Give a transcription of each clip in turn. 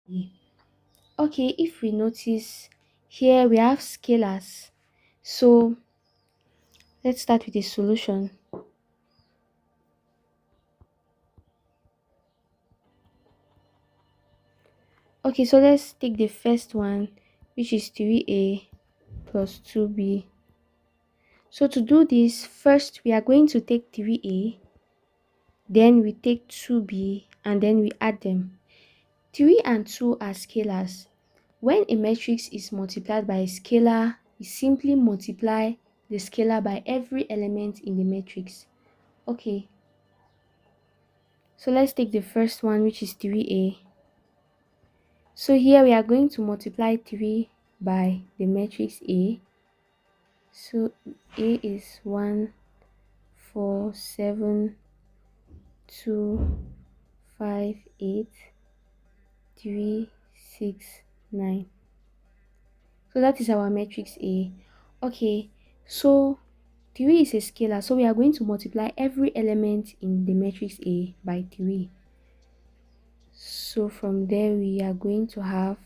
Okay, if we notice here we have scalars. So let's start with the solution. Okay, so let's take the first one, which is 3a plus 2b. So to do this, first we are going to take 3a, then we take 2b, and then we add them. 3 and 2 are scalars. When a matrix is multiplied by a scalar, we simply multiply the scalar by every element in the matrix. Okay, so let's take the first one, which is 3a. So here we are going to multiply 3 by the matrix A. So A is 1, 4, 7, 2, 5, 8, 3, 6, 9. So that is our matrix A. Okay, so 3 is a scalar, so we are going to multiply every element in the matrix A by 3. So from there we are going to have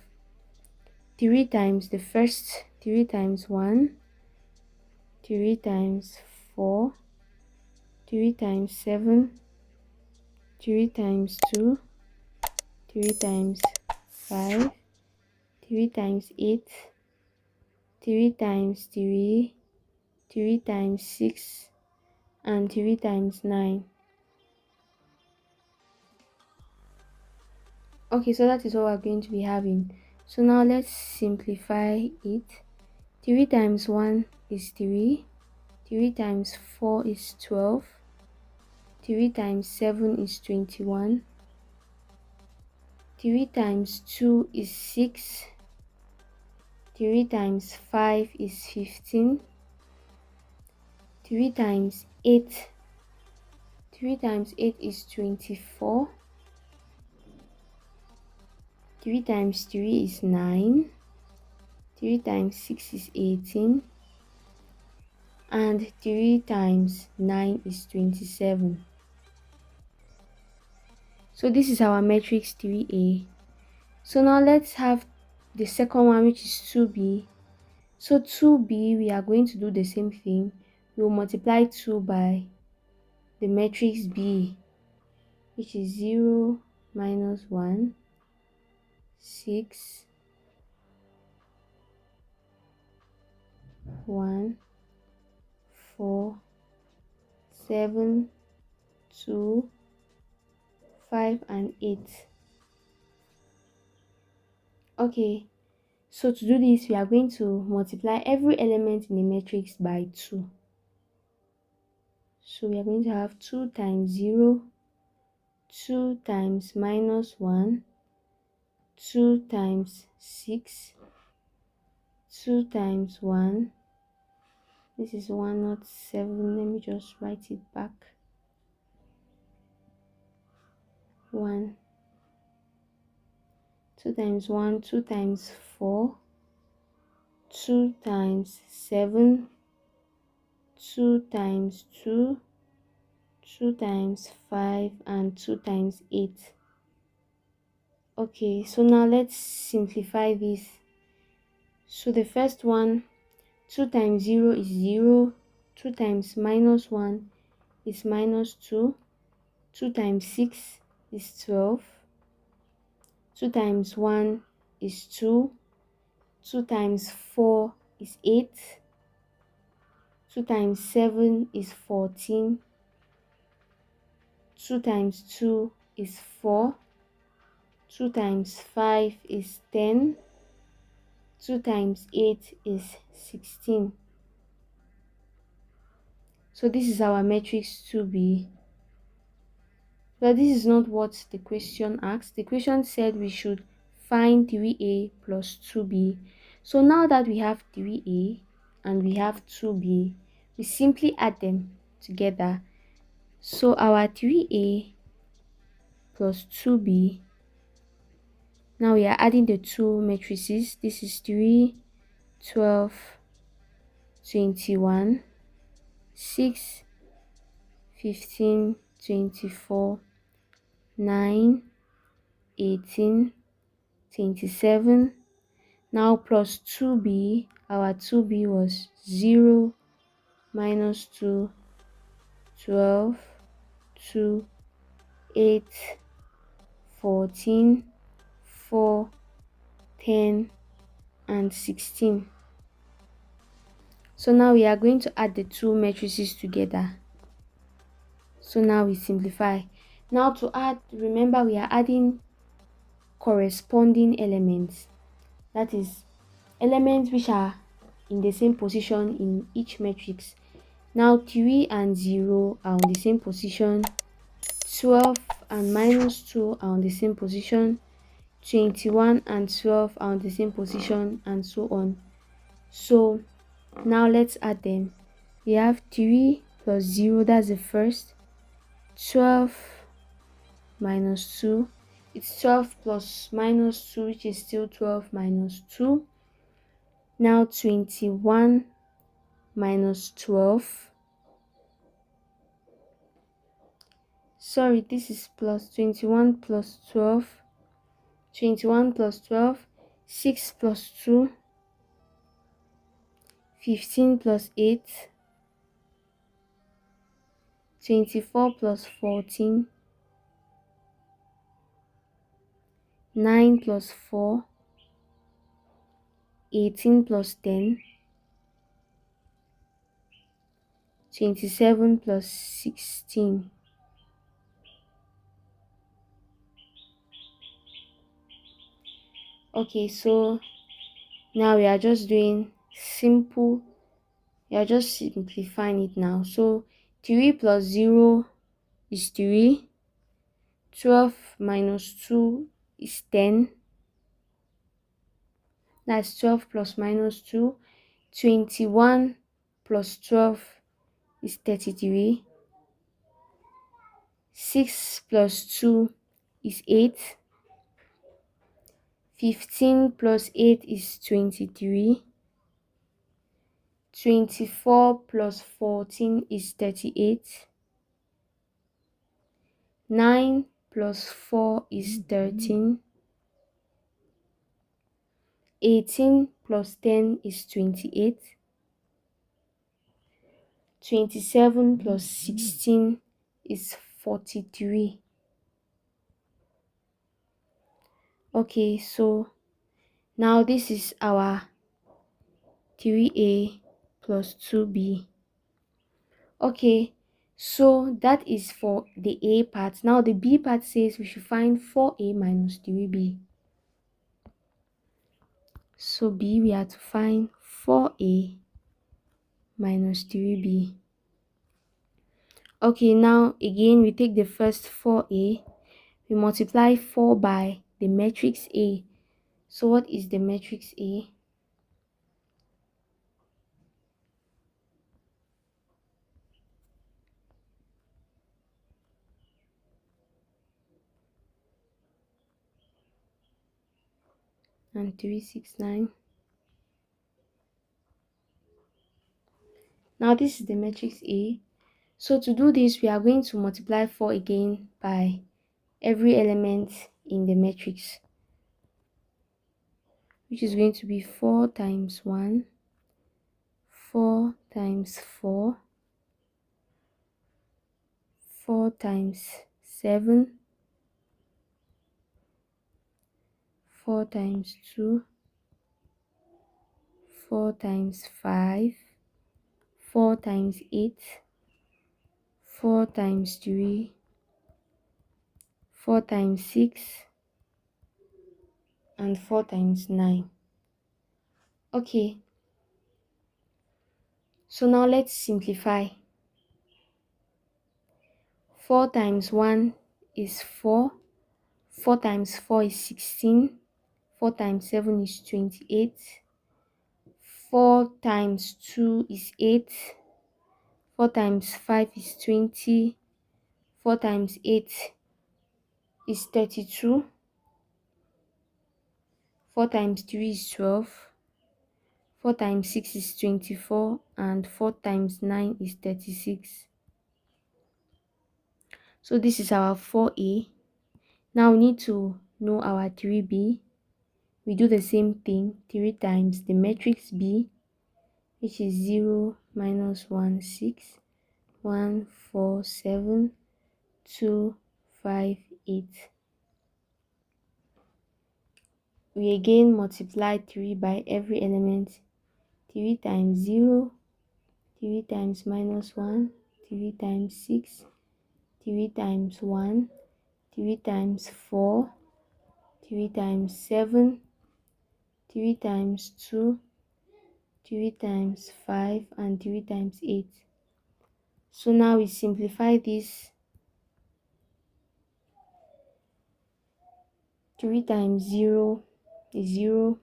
3 times the first 3 times 1, 3 times 4, 3 times 7, 3 times 2, 3 times 5, 3 times 8, 3 times 3, 3 times 6, and 3 times 9. Okay, so that is what we're going to be having. So now let's simplify it. 3 times 1 is 3, 3 times 4 is 12, 3 times 7 is 21, 3 times 2 is 6, 3 times 5 is 15, 3 times 8, 3 times 8 is 24, 3 times 3 is 9, 3 times 6 is 18, and 3 times 9 is 27. So this is our matrix 3a. So now let's have the second one, which is 2b. So 2b, we are going to do the same thing. We will multiply 2 by the matrix b, which is 0, minus 1, 6, 1, 4, 7, 2, 5, and 8. Okay, so to do this, we are going to multiply every element in the matrix by 2. So we are going to have 2 times 0, 2 times minus 1, 2 times 6, 2 times 1. This is 1, not 7. Let me just write it back. 1. 2 times 1, 2 times 4, 2 times 7, 2 times 2, 2 times 5, and 2 times 8. Okay, so now let's simplify this. So the first one, 2 times 0 is 0, 2 times minus 1 is minus 2, 2 times 6 is 12, 2 times 1 is 2, 2 times 4 is 8, 2 times 7 is 14, 2 times 2 is 4, 2 times 5 is 10, 2 times 8 is 16. So this is our matrix 2b. But this is not what the question asked. The question said we should find 3a plus 2b. So now that we have 3a and we have 2b, we simply add them together. So our 3a plus 2b, now we are adding the two matrices. This is 3, 12, 21, 6, 15, 24, 9, 18, 27. Now plus 2b, our 2b was 0 minus 2, 12, 2, 8, 14, 4, 10, and 16. So now we are going to add the two matrices together. So now we simplify. Now to add, remember we are adding corresponding elements. That is, elements which are in the same position in each matrix. Now 3 and 0 are on the same position. 12 and minus 2 are on the same position. 21 and 12 are on the same position, and so on. So now let's add them. We have 3 plus 0, that's the first. 12 minus 2, it's 12 plus minus 2, which is still 12 minus 2. Now 21 minus 12. Sorry, this is plus 21 plus 12. 21 plus 12. 6 plus 2. 15 plus 8. 24 plus 14. 9 plus 4. 18 plus 10. 27 plus 16. Okay, so now we are just doing simple. We are just simplifying it now. So 3 plus 0 is 3. 12 minus 2 is 10. That's 12 plus minus 2. 21 plus 12 is 33. 6 plus 2 is 8. 15 plus 8 is 23. 24 plus 14 is 38. 9 plus 4 is 13. 18 plus 10 is 28. 27 plus 16 is 43. Okay, so now this is our 3a plus 2b. Okay, so that is for the a part. Now the b part says we should find 4a minus 3b. So b, we have to find 4a minus 3b. Okay, now again we take the first 4a, we multiply 4 by the matrix A. So what is the matrix A? And 3, 6, 9. Now this is the matrix A. So to do this, we are going to multiply 4 again by every element in the matrix, which is going to be 4 times 1, 4 times 4, 4 times 7, 4 times 2, 4 times 5, 4 times 8, 4 times 3, 4 times 6, and 4 times 9. Okay, so now let's simplify. 4 times 1 is 4. 4 times 4 is 16. 4 times 7 is 28. 4 times 2 is 8. 4 times 5 is 20. 4 times 8 is 32. 4 times 3 is 12. 4 times 6 is 24. And 4 times 9 is 36. So this is our 4a. Now we need to know our 3b. we do the same thing 3 times the matrix B, which is 0, minus 1, 6, 1, 4, 7, 2, 5, 8. We again multiply 3 by every element. 3 times 0, 3 times minus 1, 3 times 6, 3 times 1, 3 times 4, 3 times 7, 3 times 2, 3 times 5, and 3 times 8. So now we simplify this. 3 times 0 is 0,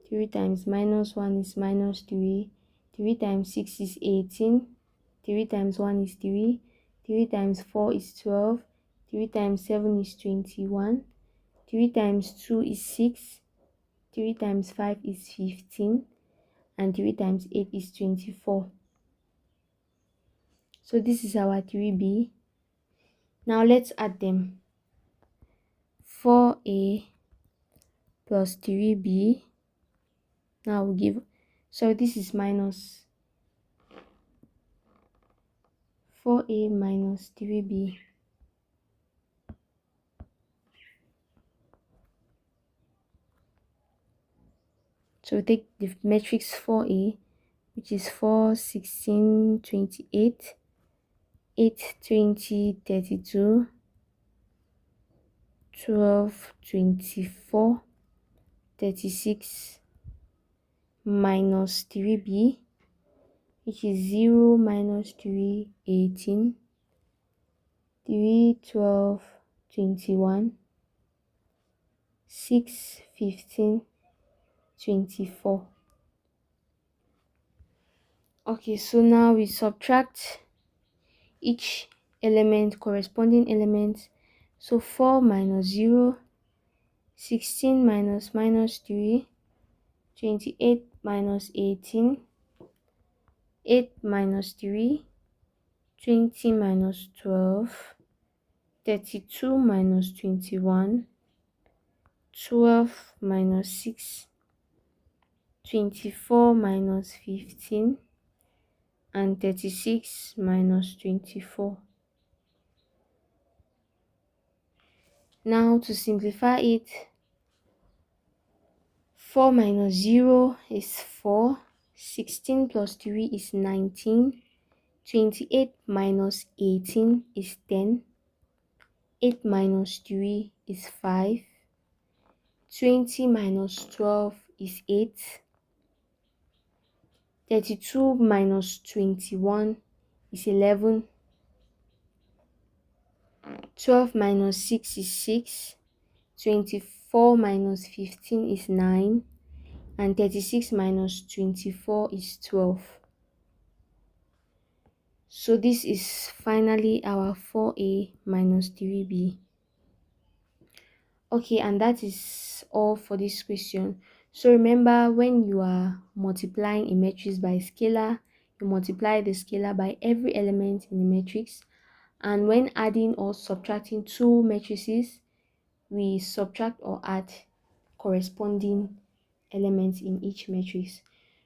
3 times minus 1 is minus 3, 3 times 6 is 18, 3 times 1 is 3, 3 times 4 is 12, 3 times 7 is 21, 3 times 2 is 6, 3 times 5 is 15, and 3 times 8 is 24. So this is our 3b. Now let's add them. 4a plus 3b. Now we'll give, so this is minus 4a minus 3b. So we take the matrix 4a, which is 4, 16, 28, 8, 20, 32, 12, 24, 36, minus 3b, which is 0, minus 3, 18, 3, 12, 21, 6, 15, 24. Okay, so now we subtract each element, corresponding element. So 4 minus 0, 16 minus minus 3, 28 minus 18, 8 minus 3, 20 minus 12, 32 minus 21, 12 minus 6, 24 minus 15, and 36 minus 24. Now to simplify it, 4 minus 0 is 4, 16 plus 3 is 19, 28 minus 18 is 10, 8 minus 3 is 5, 20 minus 12 is 8, 32 minus 21 is 11, 12 minus 6 is 6, 24 minus 15 is 9, and 36 minus 24 is 12. So this is finally our 4a minus 3b. Okay, and that is all for this question. So remember, when you are multiplying a matrix by a scalar, you multiply the scalar by every element in the matrix. And when adding or subtracting two matrices, we subtract or add corresponding elements in each matrix.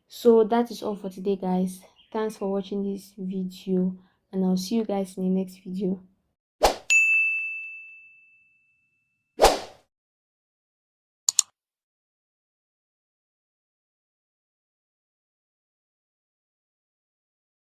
So that is all for today, guys. Thanks for watching this video, and I'll see you guys in the next video.